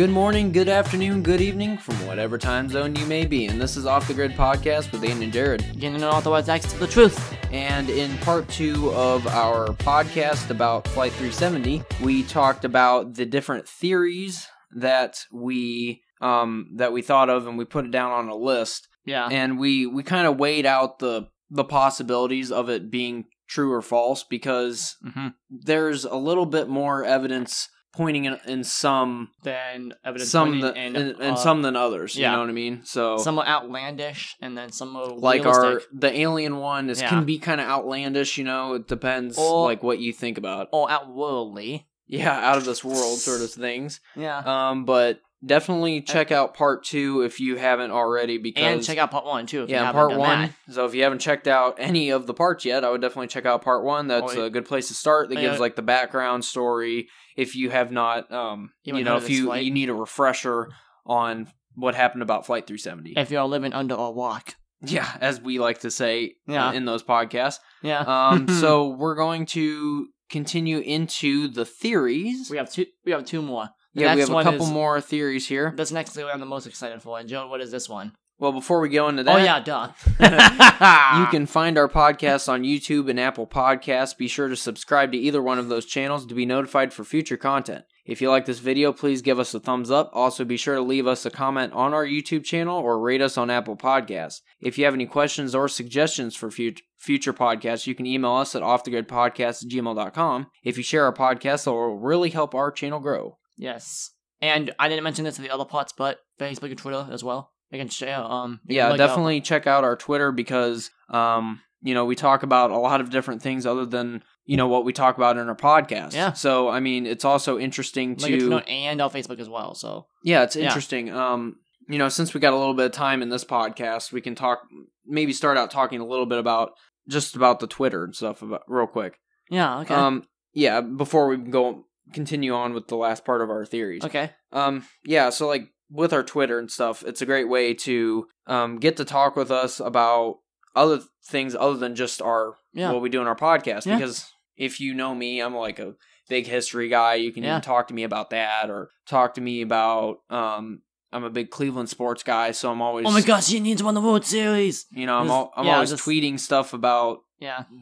Good morning, good afternoon, good evening, from whatever time zone you may be. And this is Off the Grid Podcast with Aiden and Jared. Getting unauthorized access to the truth. And in part 2 of our podcast about Flight 370, we talked about the different theories that we thought of, and we put it down on a list. Yeah. And we kind of weighed out the possibilities of it being true or false, because there's a little bit more evidence pointing in some than evidence some pointing and some than others. yeah. You know what I mean? So some are outlandish, and then some are like realistic. the alien one can be kind of outlandish. You know, it depends like what you think about. Or outworldly. Yeah, out of this world sort of things. Yeah. But definitely check out part 2 if you haven't already, because and check out part 1 too. If you haven't part done 1. That. So if you haven't checked out any of the parts yet, I would definitely check out part 1. That's a good place to start. That gives like the background story. If you have not, if you need a refresher on what happened about Flight 370. If you're living under a rock. Yeah, as we like to say in those podcasts. Yeah. So we're going to continue into the theories. We have two more. We have a couple more theories here. This next theory I'm the most excited for. Joe, what is this one? Well, before we go into that... Oh, yeah, duh. You can find our podcast on YouTube and Apple Podcasts. Be sure to subscribe to either one of those channels to be notified for future content. If you like this video, please give us a thumbs up. Also, be sure to leave us a comment on our YouTube channel or rate us on Apple Podcasts. If you have any questions or suggestions for future podcasts, you can email us at offthegridpodcast@gmail.com. If you share our podcast, it will really help our channel grow. Yes. And I didn't mention this in the other parts, but Facebook and Twitter as well. They can share. Definitely check out our Twitter, because we talk about a lot of different things other than what we talk about in our podcast. Yeah. So I mean, it's also interesting to and our Facebook as well. So yeah, it's interesting. Since we got a little bit of time in this podcast, we can maybe start out talking a little bit about the Twitter and stuff real quick. Yeah. Okay. Before we continue on with the last part of our theories. Okay. So like with our Twitter and stuff, it's a great way to get to talk with us about other things other than just what we do in our podcast. Yeah. Because if you know me, I'm like a big history guy. You can even talk to me about that, or talk to me about I'm a big Cleveland sports guy, so I'm always, oh my gosh, he needs to win the World Series. I'm always tweeting stuff about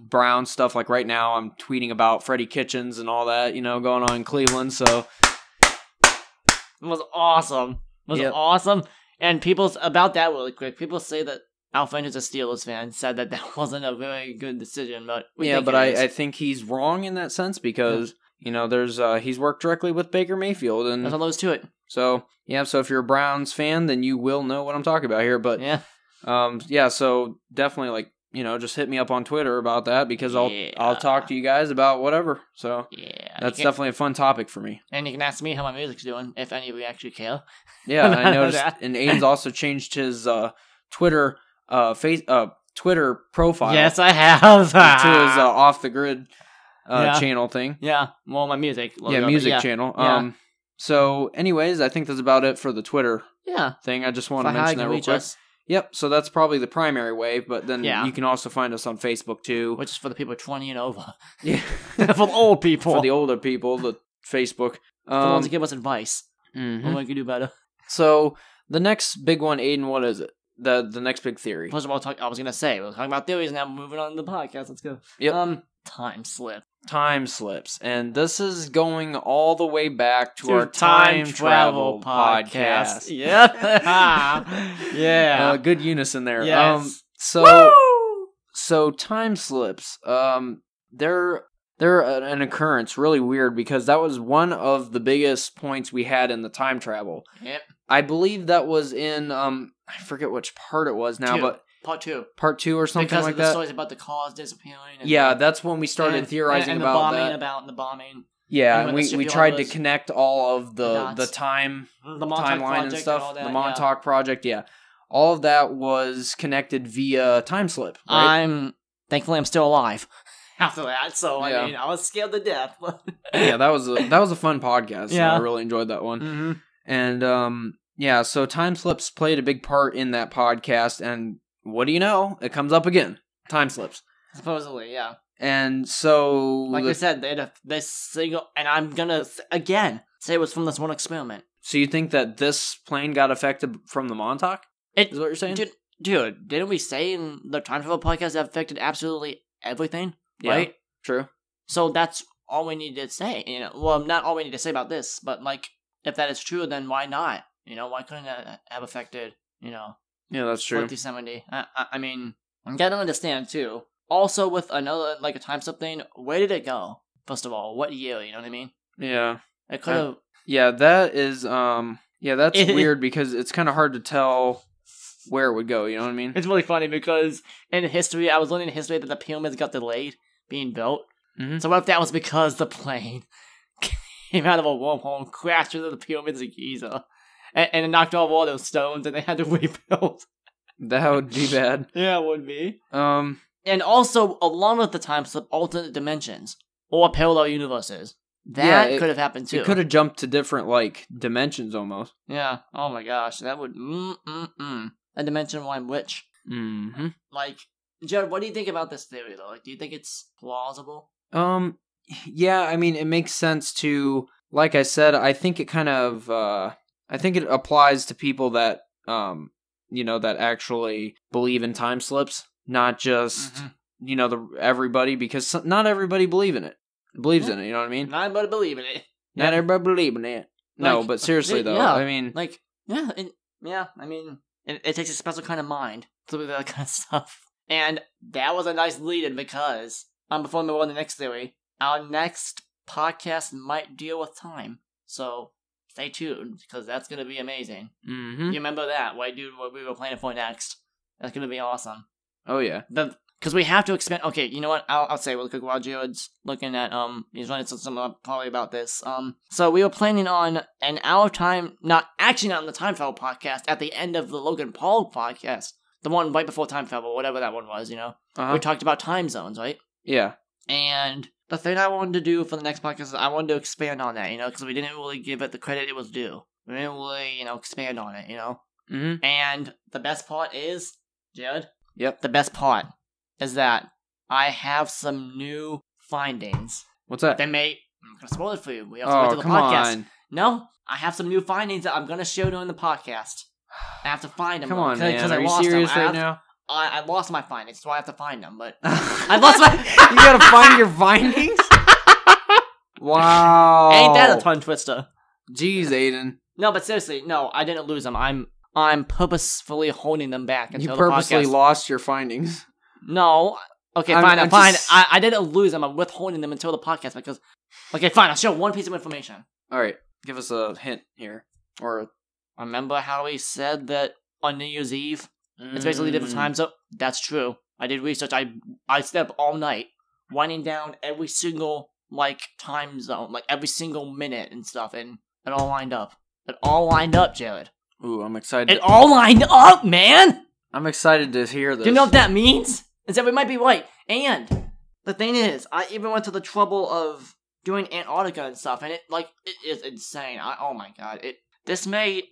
Brown stuff. Like right now, I'm tweeting about Freddie Kitchens and all that going on in Cleveland. So it was awesome. Awesome. And about that really quick, people say that Al Fenner's a Steelers fan, said that wasn't a very good decision, but I think he's wrong in that sense, because there's he's worked directly with Baker Mayfield, and there's all those to it. So so if you're a Browns fan, then you will know what I'm talking about here. But so definitely just hit me up on Twitter about that, because I'll talk to you guys about whatever. So that's definitely a fun topic for me. And you can ask me how my music's doing, if any of you actually care. Yeah, I noticed. And Aiden's also changed his Twitter Twitter profile. Yes, I have. To his Off the Grid channel thing. Yeah, well, my music. Music channel. So, anyways, I think that's about it for the Twitter thing. I just want to mention that real quick. Yep, so that's probably the primary way, but then you can also find us on Facebook too. Which is for the people 20 and over. Yeah. For the old people. For the older people, the Facebook. For the ones that give us advice. Mm-hmm. What we can do better. So, the next big one, Aiden, what is it? The next big theory. First of all, I was going to say, we're talking about theories now, moving on to the podcast. Let's go. Yep. Time slip. Time slips. And this is going all the way back to our time travel podcast. Yep. Yeah. Good unison there. Yes. So time slips. They're an occurrence, really weird, because that was one of the biggest points we had in the time travel. Yep. I believe that was in I forget which part it was now, but Part 2 or something because like of the that. stories about the cars disappearing. And that's when we started theorizing and about the that. About the bombing. Yeah, and we tried to connect all of the timeline and stuff. The Montauk Project, all of that was connected via time slip. Right? Thankfully I'm still alive after that, so I mean I was scared to death. Yeah, that was a fun podcast. Yeah, I really enjoyed that one. Mm-hmm. And so time slips played a big part in that podcast, and what do you know? It comes up again. Time slips. Supposedly, yeah. And so... Like I said, they had this single... And I'm gonna, again, say it was from this one experiment. So you think that this plane got affected from the Montauk? Is what you're saying? Dude, didn't we say in the time travel podcast that affected absolutely everything? Right? Yeah, true. So that's all we need to say. Well, not all we need to say about this, but like, if that is true, then why not? Why couldn't it have affected? Yeah, that's true. 5070. I mean, I gotta understand too. Also, with another like a time slip thing, where did it go? First of all, what year? You know what I mean? Yeah. It could have. Yeah, that is. Yeah, that's weird because it's kind of hard to tell where it would go. You know what I mean? It's really funny because in history, I was learning in history that the pyramids got delayed being built. Mm-hmm. So what if that was because the plane came out of a wormhole and crashed into the pyramids of Giza, and it knocked off all those stones, and they had to rebuild? That would be bad. Yeah, it would be. And also, along with the time slip, alternate dimensions or parallel universes. That could have happened too. It could have jumped to different like dimensions almost. Yeah. Oh my gosh, that would a dimension one which. Mm-hmm. Like, Jared, what do you think about this theory though? Like, do you think it's plausible? Yeah. I mean, it makes sense to. Like I said, I think it kind of. I think it applies to people that that actually believe in time slips, not just everybody, because not everybody believes in it. Believes in it, you know what I mean? Not everybody believe in it. Not everybody believe in it. No, but seriously though, I mean, I mean, it takes a special kind of mind to do that kind of stuff. And that was a nice lead-in because before we move on to the next theory, our next podcast might deal with time. So stay tuned because that's gonna be amazing. Mm-hmm. You remember that, right, dude? What we were planning for next? That's gonna be awesome. Oh yeah. Because we have to expand. Okay, you know what? I'll say real quick while Jared's looking at he's running some probably about this. So we were planning on an hour time, not on the time travel podcast at the end of the Logan Paul podcast, the one right before time travel, whatever that one was. We talked about time zones, right? Yeah. And the thing I wanted to do for the next podcast is I wanted to expand on that, because we didn't really give it the credit it was due. We didn't really, expand on it, Mm-hmm. And the best part is, Jared. Yep. The best part is that I have some new findings. What's that? I'm going to spoil it for you. We have to wait till the podcast. On. No, I have some new findings that I'm going to show during the podcast. I have to find them. Come on, man. Are I you lost serious them. right now? I lost my findings, so I have to find them. But I lost my. You gotta find your findings. Wow. Ain't that a tongue twister? Jeez, Aiden. No, but seriously, no, I didn't lose them. I'm purposefully holding them back until the podcast. You purposely lost your findings. No. Okay, fine. I didn't lose them. I'm withholding them until the podcast because. Okay, fine. I'll show one piece of information. All right, give us a hint here. Or remember how he said that on New Year's Eve, it's basically different time zone? That's true. I did research. I stayed up all night, winding down every single time zone, every single minute and stuff, and it all lined up. It all lined up, Jared. Ooh, I'm excited. It all lined up, man. I'm excited to hear this. Do you know what that means? Is that we might be right. And the thing is, I even went to the trouble of doing Antarctica and stuff, and it is insane. Oh my god, this made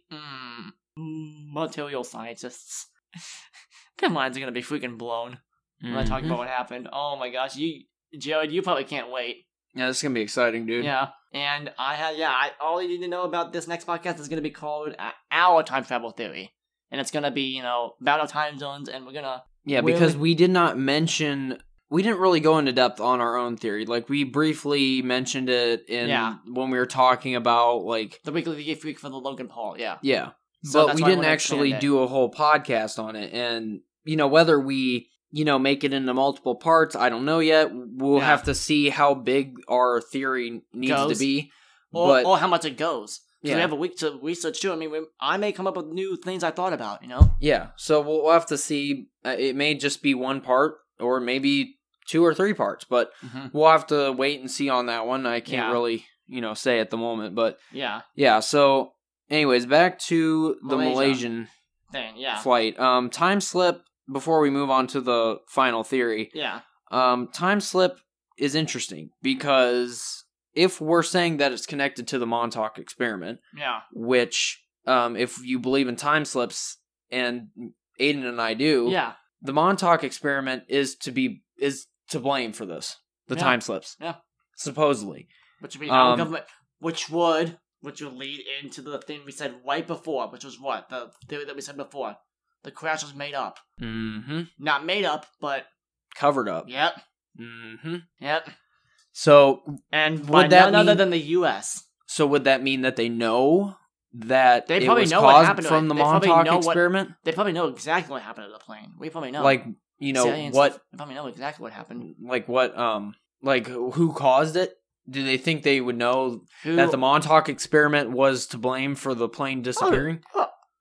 material scientists. Their minds are gonna be freaking blown when I talk about what happened. Oh my gosh, Jared, you probably can't wait. Yeah, this is gonna be exciting, dude. Yeah, and all you need to know about this next podcast is gonna be called Our Time Travel Theory, and it's gonna be about our time zones, and we're gonna because we did not mention. We didn't really go into depth on our own theory. We briefly mentioned it when we were talking about the weekly geek freak for the Logan Paul. Yeah. Yeah. So but we didn't actually do a whole podcast on it, and whether we make it into multiple parts, I don't know yet. We'll have to see how big our theory needs to be, or how much it goes. We have a week to research too. I mean, I may come up with new things I thought about. Yeah. So we'll have to see. It may just be one part, or maybe 2 or 3 parts, but we'll have to wait and see on that one. I can't really, say at the moment, but yeah. So, anyways, back to the Malaysian flight. Time slip. Before we move on to the final theory, time slip is interesting because if we're saying that it's connected to the Montauk experiment, which if you believe in time slips, and Aiden and I do, the Montauk experiment is to blame for this. The time slips. Yeah. Supposedly. Which would be our government, which would which will lead into the thing we said right before, which was what? The theory that we said before. The crash was made up. Mm-hmm. Not made up, but... Covered up. Yep. Mm-hmm. Yep. So, and would by that none other mean- than the U.S. So would that mean that they know that They it probably was know what caused happened to from it. the They probably Montauk know what- experiment? They probably know exactly what happened to the plane. We probably know. Like, you know, Aliens what... stuff. They probably know exactly what happened. Like, who caused it? Do they think they would know Who... that the Montauk experiment was to blame for the plane disappearing?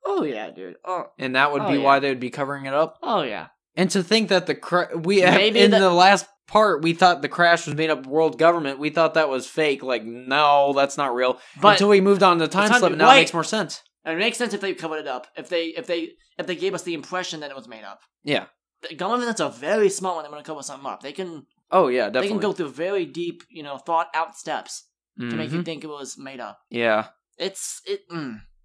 Oh yeah, dude. And that would Oh, be yeah. why they would be covering it up? Oh yeah. And to think that Maybe in the- the last part, we thought the crash was made up world government. We thought that was fake. Like, no, that's not real. But until we moved on to the time slip, and now it makes more sense. And it makes sense if they covered it up. If they gave us the impression that it was made up. Yeah. The governments are very smart when they want to cover something up. They can. Oh yeah, definitely. They can go through very deep, thought out steps to make you Mhm. think it was made up. Yeah.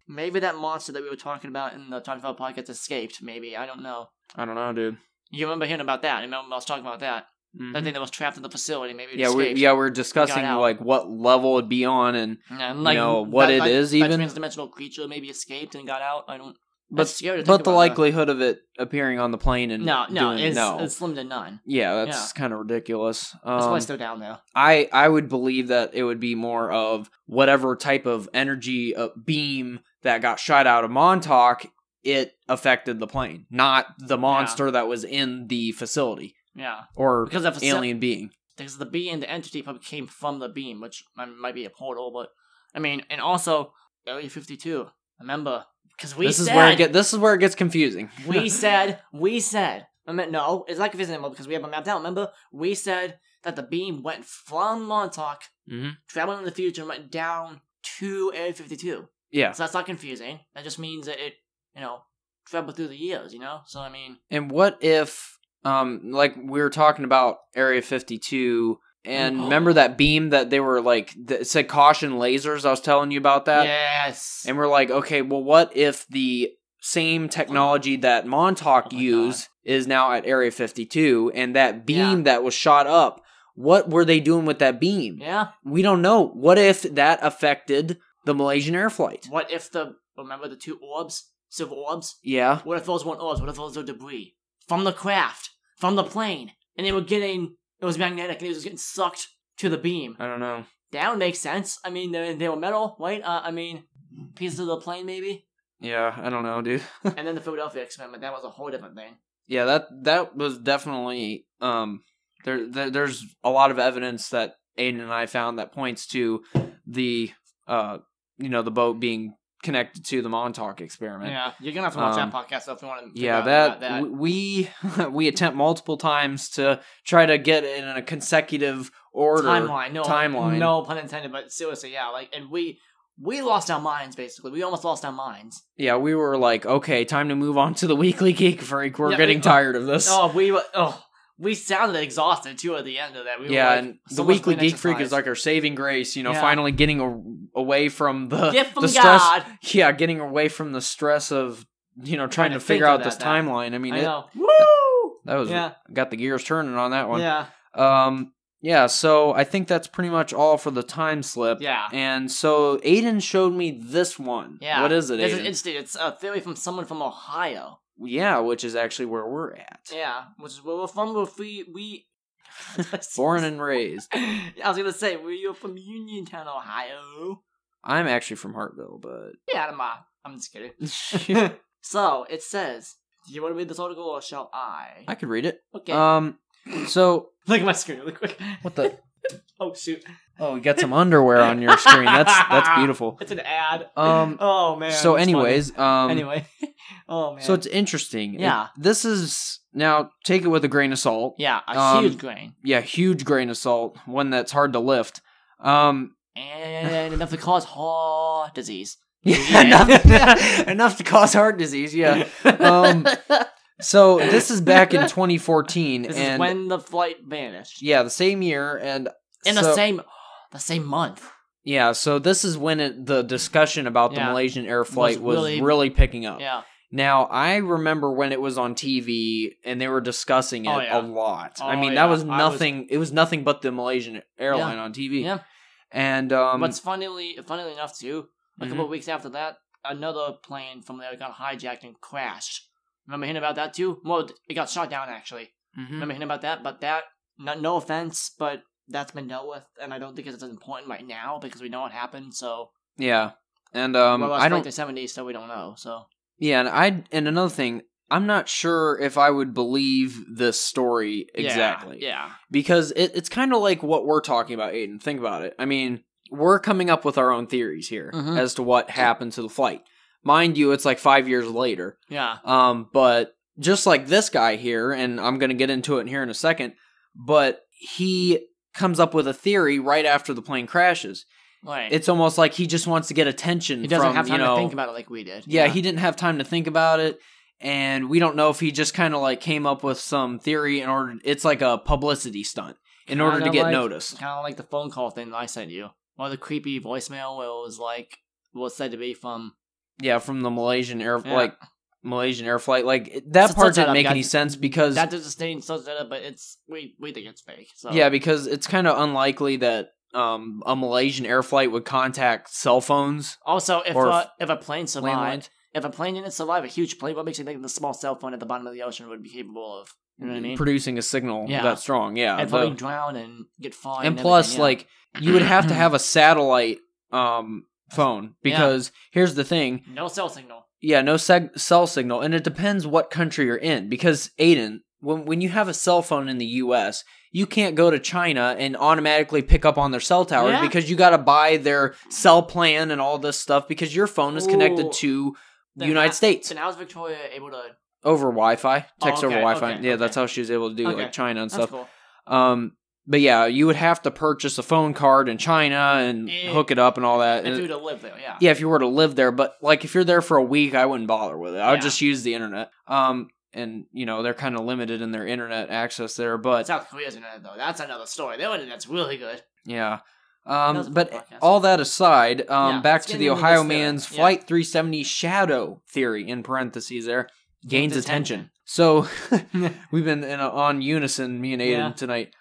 Maybe that monster that we were talking about in the Time Travel podcast escaped. Maybe, I don't know. I don't know, dude. You remember hearing about that? Remember I was talking about that? Mhm. That thing that was trapped in the facility. Maybe it Yeah, escaped. we're discussing out. like what level it'd be on, and And, what it is, even. That transdimensional creature maybe escaped and got out. I don't. but That's scary to think but the about, likelihood of it appearing on the plane and it's slim to none. Yeah, that's kind of ridiculous. That's why it's still down there. I would believe that it would be more of whatever type of energy beam that got shot out of Montauk, it affected the plane, not the monster that was in the facility. Yeah, or because of alien being. Because the being, the entity probably came from the beam, which might be a portal, but I mean, and also Area 52. Remember, because This is where it gets confusing. we said. I mean, no, it's not confusing anymore because we have it mapped out. Remember, we said that the beam went from Montauk, traveled in the future, and went down to Area 52. Yeah. So that's not confusing. That just means that it, traveled through the years, So, I mean... And what if, like, we were talking about Area 52, and remember that beam that they were, like, that said caution lasers? I was telling you about that? Yes! And we're like, okay, well, what if the same technology that Montauk used is now at Area 52, and that beam that was shot up, what were they doing with that beam? Yeah. We don't know. What if that affected the Malaysian air flight? What if remember the two orbs? Silver orbs? Yeah. What if those weren't orbs? What if those were debris? From the craft. From the plane. And they were it was magnetic, and it was getting sucked to the beam. I don't know. That would make sense. I mean, they were metal, right? Pieces of the plane, maybe? Yeah, I don't know, dude. And then the Philadelphia experiment, that was a whole different thing. Yeah, that was definitely, there's a lot of evidence that Aiden and I found that points to the, the boat being connected to the Montauk experiment. Yeah, you're gonna have to watch that podcast though if you want to. Yeah, that we attempt multiple times to try to get it in a consecutive order. Timeline, no pun intended, but seriously, yeah, and we lost our minds basically. We almost lost our minds. Yeah, we were like, okay, time to move on to the Weekly Geek Freak. We're getting tired of this. We sounded exhausted too at the end of that. And the Weekly Geek Freak is like our saving grace, finally getting away from the gift from stress. God. Yeah, getting away from the stress of trying to figure out this timeline. I mean, I know. Woo! That was got the gears turning on that one. Yeah. Yeah, so I think that's pretty much all for the time slip. Yeah. And so Aiden showed me this one. Yeah. What is it, Aiden? It's a theory from someone from Ohio. Yeah, which is actually where we're at. Yeah, which is where we're from. We born and raised. I was gonna say we're from Uniontown, Ohio. I'm actually from Hartville, but yeah, I'm just kidding. So it says, "Do you want to read this article or shall I?" I could read it. Okay. So look at my screen really quick. What the? Oh shoot! Oh, you got some underwear on your screen. That's beautiful. It's an ad. Oh man. So, anyways, anyway. Oh man. So it's interesting. Yeah. This is now take it with a grain of salt. Yeah, a huge grain. Yeah, huge grain of salt. One that's hard to lift. And enough to cause heart disease. Yeah, enough to cause heart disease. Yeah. So this is back in 2014, this and is when the flight vanished. Yeah, the same year, and in the same month. Yeah, so this is when the discussion about the Malaysian air flight was really picking up. Yeah. Now, I remember when it was on TV and they were discussing it a lot. I mean, that was nothing. It was nothing but the Malaysian airline on TV. Yeah. And But funnily enough, too, a couple of weeks after that, another plane from there got hijacked and crashed. Remember hearing about that too? Well, it got shot down actually. Remember hearing about that? But that, no offense, but that's been dealt with, and I don't think it's as important right now because we know what happened. So yeah, and well, I don't. The 70s, so we don't know. So yeah, and another thing, I'm not sure if I would believe this story exactly. Yeah. Because it's kind of like what we're talking about, Aiden. Think about it. I mean, we're coming up with our own theories here as to what happened to the flight. Mind you, it's like 5 years later. Yeah. But just like this guy here, and I'm going to get into it here in a second, but he comes up with a theory right after the plane crashes. Right. It's almost like he just wants to get attention. He doesn't have time to think about it like we did. Yeah, he didn't have time to think about it. And we don't know if he just kind of like came up with some theory in order. It's like a publicity stunt in order to get noticed. Kind of like the phone call thing that I sent you, or the creepy voicemail where it was like was said to be from. Yeah, from the Malaysian air flight. Like that part didn't make any sense because that doesn't stay so set up, but we think it's fake. So. Yeah, because it's kind of unlikely that a Malaysian air flight would contact cell phones. Also, if a plane survived. If a plane didn't survive a huge plane, what makes you think the small cell phone at the bottom of the ocean would be capable of, you know what I mean? Producing a signal that strong, yeah. And probably drown and get fined. And plus, like, you would have to have a satellite phone, because here's the thing. No cell signal. Yeah, no cell signal, and it depends what country you're in, because, Aiden, when you have a cell phone in the U.S., you can't go to China and automatically pick up on their cell towers because you got to buy their cell plan and all this stuff because your phone is connected to the United States. So now is Victoria able to... Over Wi-Fi. Text over Wi-Fi. Yeah, that's how she was able to do like China and stuff. Cool. But yeah, you would have to purchase a phone card in China and hook it up and all that. If you were to live there, yeah. Yeah, if you were to live there. But like if you're there for a week, I wouldn't bother with it. I would just use the internet. And, you know, they're kind of limited in their internet access there, but... South Korea's internet, though. That's another story. Their internet's really good. Yeah. But all that aside, back to the Ohio man's Flight 370 shadow theory, in parentheses there, gains attention. So, we've been on unison, me and Aiden, tonight.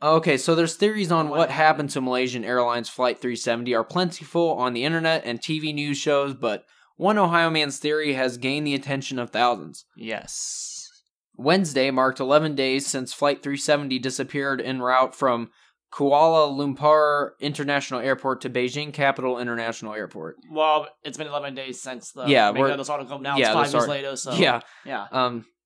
Okay, so there's theories on what happened to Malaysian Airlines Flight 370 are plentiful on the internet and TV news shows, but one Ohio man's theory has gained the attention of thousands. Yes. Wednesday marked 11 days since Flight 370 disappeared en route from Kuala Lumpur International Airport to Beijing Capital International Airport. Well, it's been 11 days since the this article. Now it's 5 years later, so... Yeah.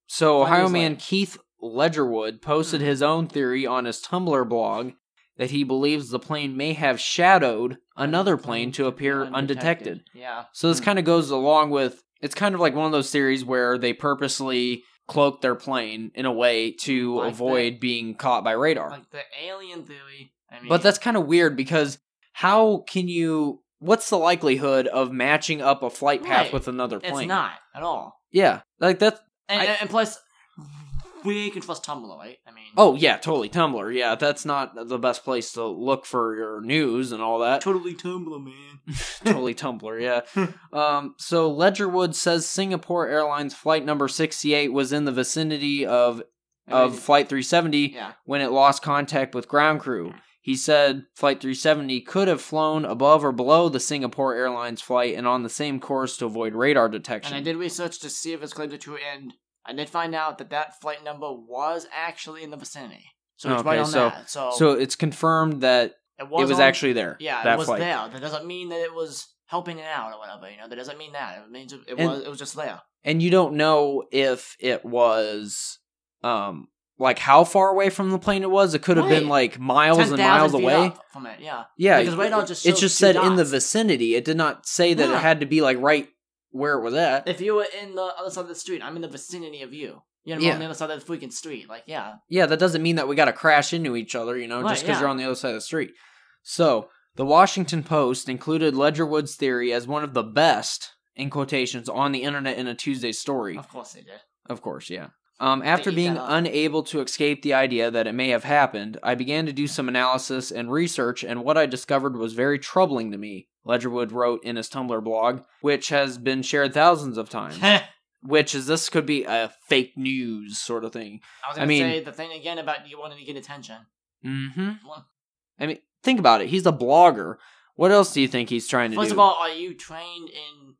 So Ohio man Keith Ledgerwood posted his own theory on his Tumblr blog that he believes the plane may have shadowed another plane to appear undetected. Yeah. So this kind of goes along with... It's kind of like one of those theories where they purposely cloak their plane in a way to avoid being caught by radar. Like the alien theory. I mean, but that's kind of weird because how can you... What's the likelihood of matching up a flight path with another plane? It's not at all. Yeah. Like that's... And plus... We can trust Tumblr, right? I mean... Oh, yeah, totally. Tumblr. Yeah, that's not the best place to look for your news and all that. Totally Tumblr, man. Totally Tumblr, yeah. So Ledgerwood says Singapore Airlines flight number 68 was in the vicinity of Flight 370 when it lost contact with ground crew. He said Flight 370 could have flown above or below the Singapore Airlines flight and on the same course to avoid radar detection. And I did research to see if his claims are true, and I did find out that flight number was actually in the vicinity. So it's right on that. So it's confirmed that it was actually there. Yeah, it was there. That doesn't mean that it was helping it out or whatever. You know, that doesn't mean that. It means it was just there. And you don't know if it was like how far away from the plane it was. It could have been like miles and miles away from it. Yeah. Yeah. Because radar just it just said in the vicinity. It did not say that it had to be like right where it was at. If you were in the other side of the street, I'm in the vicinity of you. You know, on the other side of the freaking street. Like, yeah. Yeah, that doesn't mean that we got to crash into each other, you know, just because you're on the other side of the street. So, the Washington Post included Ledgerwood's theory as one of the best, in quotations, on the internet in a Tuesday story. Of course they did. Of course, yeah. After being unable to escape the idea that it may have happened, I began to do some analysis and research, and what I discovered was very troubling to me, Ledgerwood wrote in his Tumblr blog, which has been shared thousands of times. This could be a fake news sort of thing. I was going to say the thing again about you wanting to get attention. Mm-hmm. I mean, think about it. He's a blogger. What else do you think he's trying to do? First of all, are you trained in,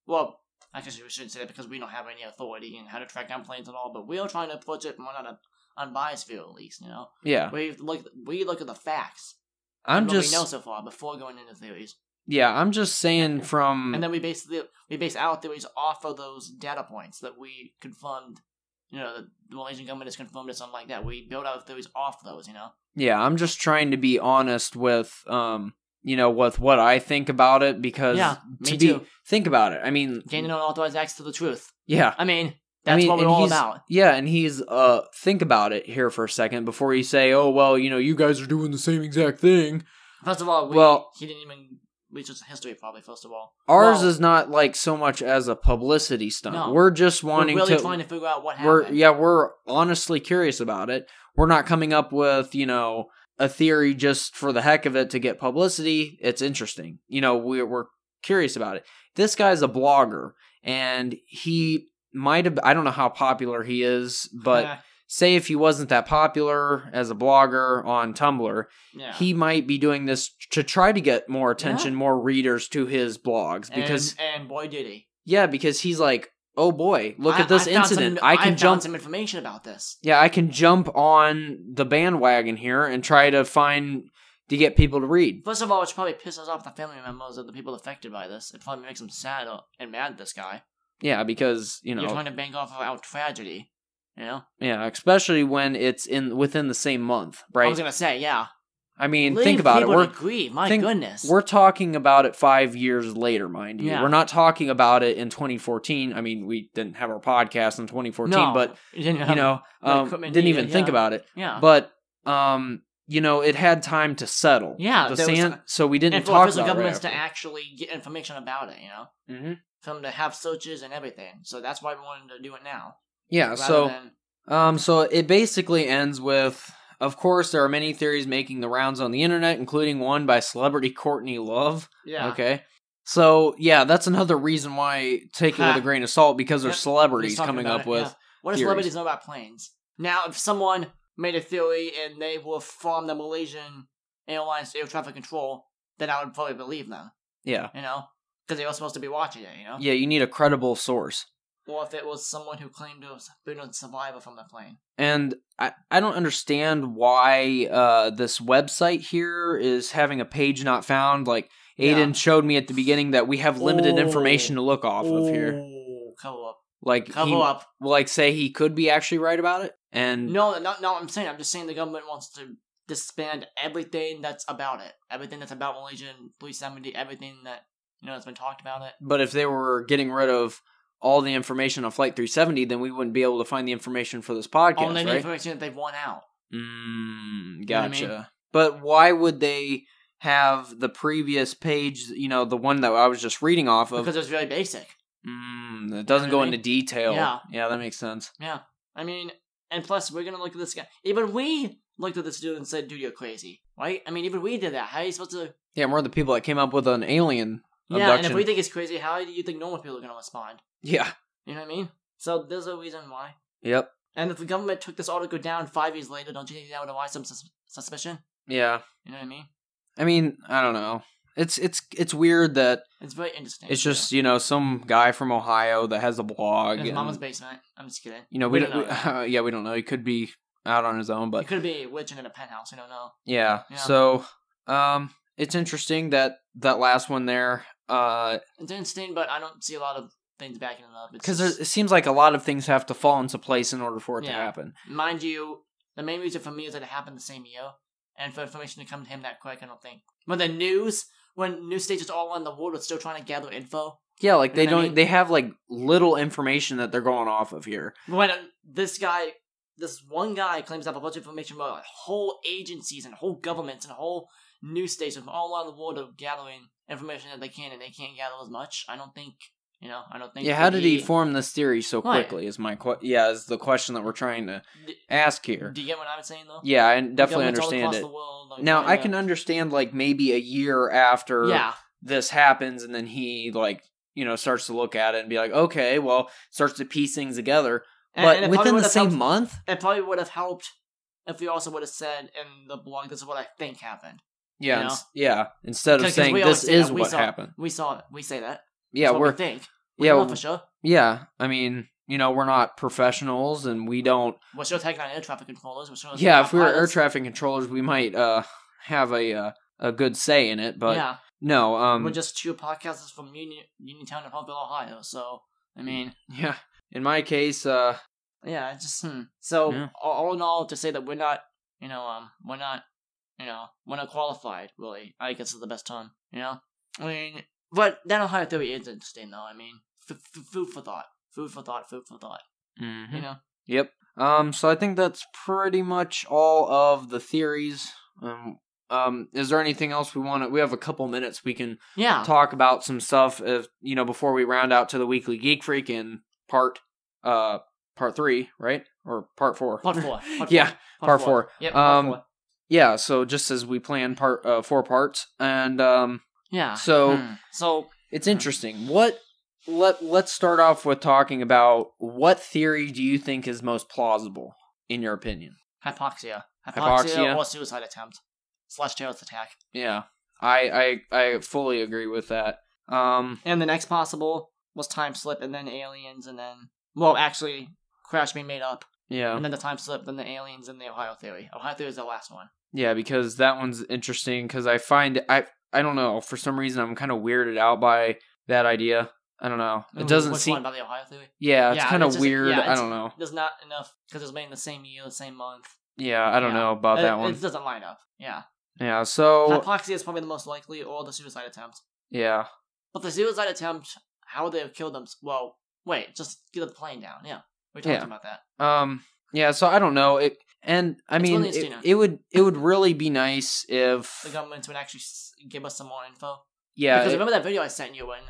well, I guess we shouldn't say that because we don't have any authority in how to track down planes at all, but we are trying to approach it more on an unbiased view, at least, you know? Yeah. We look at the facts. I'm what just... we know so far before going into theories. Yeah, I'm just saying from... And then we base our theories off of those data points that we confirmed, you know, the Malaysian government has confirmed or something like that. We build our theories off those, you know? Yeah, I'm just trying to be honest with, you know, with what I think about it, because too. Think about it. I mean, gaining unauthorized access to the truth. Yeah. I mean, that's what we're all about. Yeah, and he's think about it here for a second before you say, "Oh, well, you know, you guys are doing the same exact thing." First of all, he didn't even reach his history, probably. First of all, ours is not like so much as a publicity stunt. No, we're just wanting we're really trying to figure out what happened. We're honestly curious about it. We're not coming up with, you know, a theory just for the heck of it to get publicity. It's interesting. You know, we're curious about it. This guy's a blogger, and he might have... I don't know how popular he is, but say if he wasn't that popular as a blogger on Tumblr, he might be doing this to try to get more attention, more readers to his blogs. Because and boy, did he. Yeah, because he's like, oh boy, look at this incident. I found some information about this. Yeah, I can jump on the bandwagon here and try to to get people to read. First of all, it probably pisses off the family members of the people affected by this. It probably makes them sad and mad at this guy. Yeah, because, you know... You're trying to bank off of our tragedy, you know? Yeah, especially when it's within the same month, right? I was gonna say, yeah. I mean, think about it. We're grieve. My goodness. We're talking about it 5 years later, mind you. Yeah. We're not talking about it in 2014. I mean, we didn't have our podcast in 2014, but, you know, didn't even think about it. Yeah. But, you know, it had time to settle. Yeah. So we didn't talk about it. And for official governments to actually get information about it, you know? Mm-hmm. For them to have searches and everything. So that's why we wanted to do it now. Yeah, so it basically ends with... Of course, there are many theories making the rounds on the internet, including one by celebrity Courtney Love. Yeah. Okay. So, yeah, that's another reason why take it with a grain of salt, because there's celebrities coming up with What do celebrities know about planes? Now, if someone made a theory and they were from the Malaysian Airlines Air Traffic Control, then I would probably believe them. Yeah. You know? Because they were supposed to be watching it, you know? Yeah, you need a credible source. Or if it was someone who claimed to have been a survivor from the plane. And I don't understand why this website here is having a page not found. Like, Aiden showed me at the beginning that we have limited information to look off of here. Cover up. Like, cover up. Like, say he could be actually right about it? And No, not what I'm saying. I'm just saying the government wants to disband everything that's about it. Everything that's about Malaysian 370, everything that, you know, has been talked about it. But if they were getting rid of all the information on Flight 370, then we wouldn't be able to find the information for this podcast, all the right? information that they've won out. Gotcha. You know what I mean? But why would they have the previous page, you know, the one that I was just reading off of? Because it's very basic. It doesn't go into detail. Yeah, that makes sense. Yeah. I mean, and plus, we're going to look at this guy. Even we looked at this dude and said, dude, you're crazy. Right? I mean, even we did that. How are you supposed to... Yeah, we're the people that came up with an alien abduction. Yeah, and if we think it's crazy, how do you think normal people are going to respond? Yeah. You know what I mean? So there's a reason why. Yep. And if the government took this article down 5 years later, don't you think that would arise some suspicion? Yeah. You know what I mean? I mean, I don't know. It's weird that... It's very interesting. It's just, you know, some guy from Ohio that has a blog. In his mama's basement. I'm just kidding. You know, we don't know. We don't know. He could be out on his own, but... He could be witching in a penthouse. We don't know. Yeah. So, it's interesting that last one there... It's interesting, but I don't see a lot of things backing it up. Because it seems like a lot of things have to fall into place in order for it to happen. Mind you, the main reason for me is that it happened the same year, and for information to come to him that quick, I don't think. But the news, when news stations all around the world are still trying to gather info. Yeah, like they don't. They have like little information that they're going off of here. When this one guy claims to have a bunch of information about whole agencies and whole governments and whole news stations all around the world are gathering information that they can, and they can't gather as much. I don't think. Yeah, how did he form this theory so quickly? Is the question that we're trying to ask here. Do you get what I'm saying though? Yeah, I definitely understand it. Now I can understand like maybe a year after this happens, and then he starts to look at it and be like, okay, well, starts to piece things together. But within the same month, it probably would have helped if we also would have said in the blog, this is what I think happened. Yeah, You know? yeah. Instead of saying we always this say is that. what happened. We say that. Yeah, That's what we think. We yeah, know for sure. Yeah, I mean, we're not professionals, and we don't. We're still taking on air traffic controllers. Yeah, if we were air traffic controllers, we might have a good say in it. But yeah. No, we're just two podcasters from Uniontown and Huntsville, Ohio. So I mean, yeah. In my case, yeah, just So yeah. all in all, to say that we're not, we're not qualified. Really, I guess is the best term. I mean, but that Ohio theory is interesting, though. I mean, food for thought. Food for thought. Mm-hmm. Yep. So I think that's pretty much all of the theories. Is there anything else we have a couple minutes we can talk about some stuff before we round out to the Weekly Geek Freak in part 3, right? Or part 4? Part 4. Part 4. Yep, part 4. Yeah, so just as we planned 4 parts, and yeah. So So it's interesting. Let's start off with talking about what theory do you think is most plausible in your opinion? Hypoxia or suicide attempt / terrorist attack. Yeah, I fully agree with that. And the next possible was time slip, and then aliens, and then actually crash being made up. Yeah, and then the time slip, then the aliens, and the Ohio theory. Ohio theory is the last one. Yeah, because that one's interesting. Because I find I don't know, for some reason I'm kind of weirded out by that idea. I don't know. It doesn't Which seem one, about the Ohio theory. Yeah, it's kind of weird. I don't know. There's not enough because it was made in the same year, the same month. Yeah, I don't know about that one. It doesn't line up. Yeah. Yeah. So hypoxia is probably the most likely, or the suicide attempt. Yeah. But the suicide attempt, how would they have killed them? Well, wait, just get the plane down. Yeah, we talked about that. Yeah. So I don't know. It would really be nice if the government would actually give us some more info. Yeah. Because remember that video I sent you when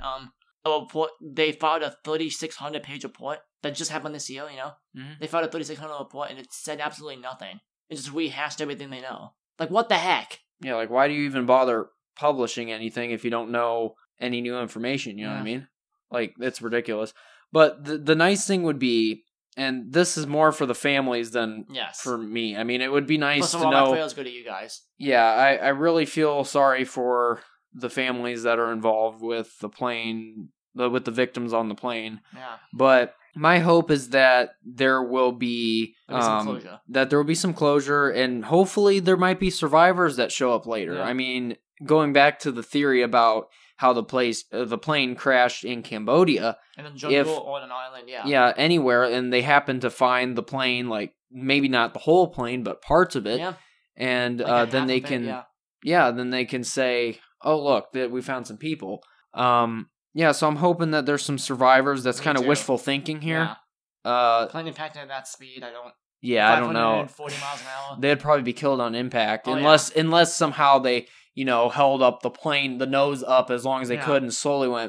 a report, they filed a 3,600 page report that just happened this year. Mm-hmm. They filed a 3,600 report and it said absolutely nothing. It just rehashed everything they know. Like, what the heck? Yeah, like, why do you even bother publishing anything if you don't know any new information? You know what I mean? Like, it's ridiculous. But the nice thing would be, and this is more for the families than for me. I mean, it would be nice to know. My prayers go to you guys. Yeah, I really feel sorry for the families that are involved with the plane, with the victims on the plane. Yeah. But my hope is that there will be some closure. That there will be some closure, and hopefully there might be survivors that show up later. Yeah. I mean, going back to the theory about how the plane crashed in Cambodia, in a jungle or on an island, anywhere, and they happen to find the plane, like maybe not the whole plane, but parts of it, and like then they can, then they can say, "Oh, look, that we found some people." Yeah, so I'm hoping that there's some survivors. That's kind of wishful thinking here. Yeah. Plane impacted at that speed, I don't. Yeah, I don't know. 40 miles an hour. They'd probably be killed on impact, unless somehow they, held up the plane, the nose up as long as they could, and slowly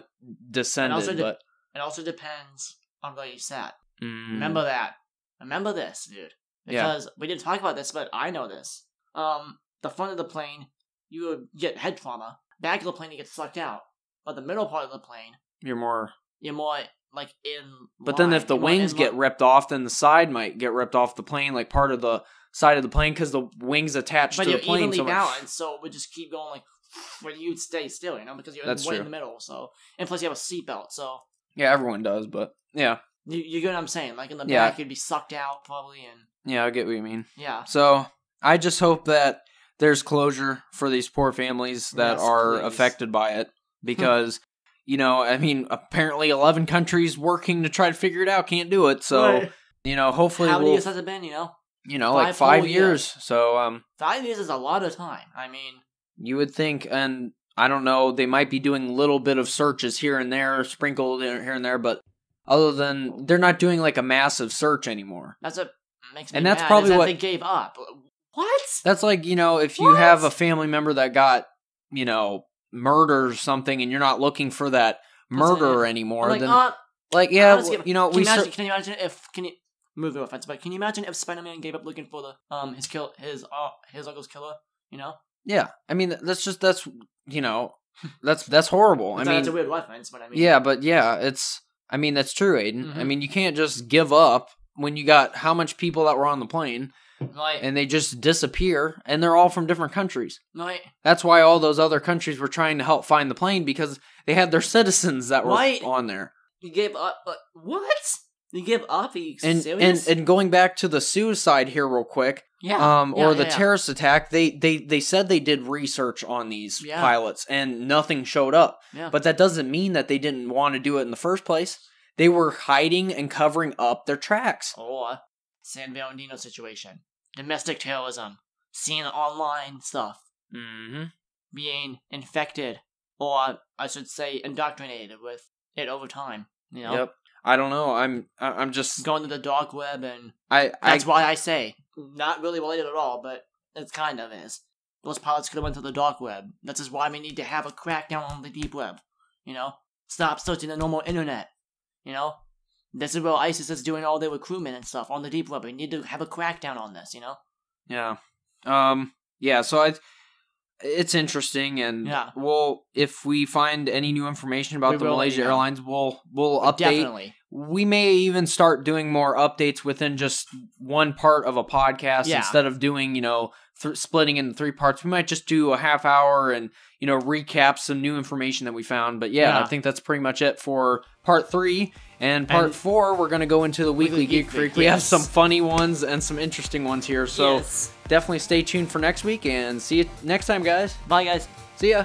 descended. But it also depends on where you sat. Mm. Remember that. Remember this, dude. Because we didn't talk about this, but I know this. The front of the plane, you would get head trauma. Back of the plane, you get sucked out. But the middle part of the plane, you're more like in. But then if the wings get ripped off, then the side might get ripped off the plane, like part of the side of the plane, because the wings attached to the plane. But you're evenly balanced, so it would just keep going like where you'd stay still, because you're in the middle. So, and plus you have a seatbelt, so. Yeah, everyone does, but yeah. You get what I'm saying? Like in the back, you'd be sucked out probably, and. Yeah, I get what you mean. Yeah. So I just hope that there's closure for these poor families that are affected by it. Because, apparently 11 countries working to try to figure it out can't do it. So, hopefully How many years has it been, like 5 years. So, 5 years is a lot of time. I mean. You would think, and I don't know, they might be doing a little bit of searches here and there, sprinkled here and there, but other than, they're not doing like a massive search anymore. That's what makes me and that's mad, probably is what they gave up. What? That's like, if you have a family member that got, murdered or something, and you're not looking for that murderer anymore, like, then can you imagine if move no offense, but can you imagine if Spider-Man gave up looking for the his uncle's killer? Yeah, I mean that's horrible. That's a weird reference, but I mean. Yeah, but that's true, Aiden. Mm-hmm. I mean, you can't just give up when you got how much people that were on the plane. Right. And they just disappear, and they're all from different countries. Right. That's why all those other countries were trying to help find the plane, because they had their citizens that were on there. You gave up? What? You give up? Are you serious? And going back to the suicide here real quick, or the terrorist attack, they said they did research on these pilots and nothing showed up. Yeah. But that doesn't mean that they didn't want to do it in the first place. They were hiding and covering up their tracks. Or San Bernardino situation, domestic terrorism, seeing online stuff, being infected, or I should say indoctrinated with it over time. You know? Yep. I don't know. I'm just going to the dark web, and that's why I say not really related at all, but it kind of is. Those pilots could have went to the dark web. That's just why we need to have a crackdown on the deep web. You know, stop searching the normal internet. You know, this is where ISIS is doing all their recruitment and stuff on the deep web. We need to have a crackdown on this. You know. Yeah. Yeah. So it's interesting, and if we find any new information about the Malaysia Airlines, we'll update. Definitely. We may even start doing more updates within just one part of a podcast instead of doing, splitting into 3 parts. We might just do a half hour and, recap some new information that we found. But I think that's pretty much it for part 3. And part 4, we're going to go into the Weekly Geek Freak. We have some funny ones and some interesting ones here. So definitely stay tuned for next week, and see you next time, guys. Bye, guys. See ya.